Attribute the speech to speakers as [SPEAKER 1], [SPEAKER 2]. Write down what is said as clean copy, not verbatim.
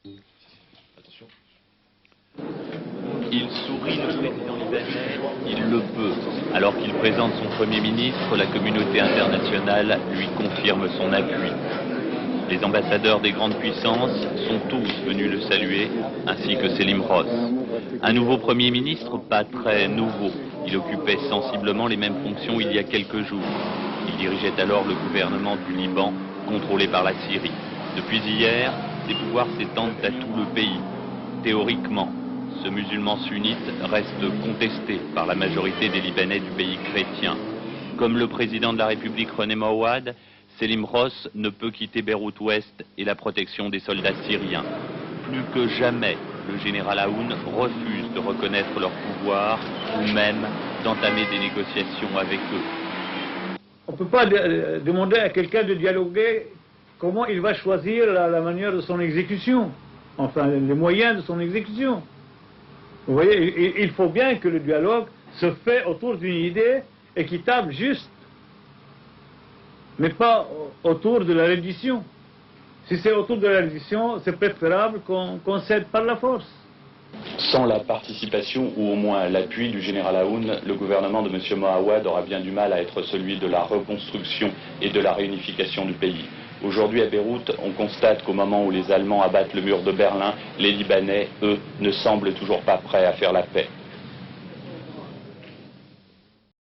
[SPEAKER 1] Il sourit, le président libanais, il le peut. Alors qu'il présente son Premier ministre, la communauté internationale lui confirme son appui. Les ambassadeurs des grandes puissances sont tous venus le saluer, ainsi que Selim Ross. Un nouveau Premier ministre, pas très nouveau. Il occupait sensiblement les mêmes fonctions il y a quelques jours. Il dirigeait alors le gouvernement du Liban, contrôlé par la Syrie. Depuis hier, ses pouvoirs s'étendent à tout le pays. Théoriquement, ce musulman sunnite reste contesté par la majorité des Libanais du pays chrétien. Comme le président de la République René Mouawad, Selim Ross ne peut quitter Beyrouth-Ouest et la protection des soldats syriens. Plus que jamais, le général Aoun refuse de reconnaître leur pouvoir ou même d'entamer des négociations avec eux.
[SPEAKER 2] On ne peut pas demander à quelqu'un de dialoguer comment il va choisir la manière de son exécution, enfin les moyens de son exécution. Vous voyez, il faut bien que le dialogue se fait autour d'une idée équitable, juste, mais pas autour de la reddition. Si c'est autour de la reddition, c'est préférable qu'on cède par la force.
[SPEAKER 3] Sans la participation ou au moins l'appui du général Aoun, le gouvernement de M. Mouawad aura bien du mal à être celui de la reconstruction et de la réunification du pays. Aujourd'hui à Beyrouth, on constate qu'au moment où les Allemands abattent le mur de Berlin, les Libanais, eux, ne semblent toujours pas prêts à faire la paix.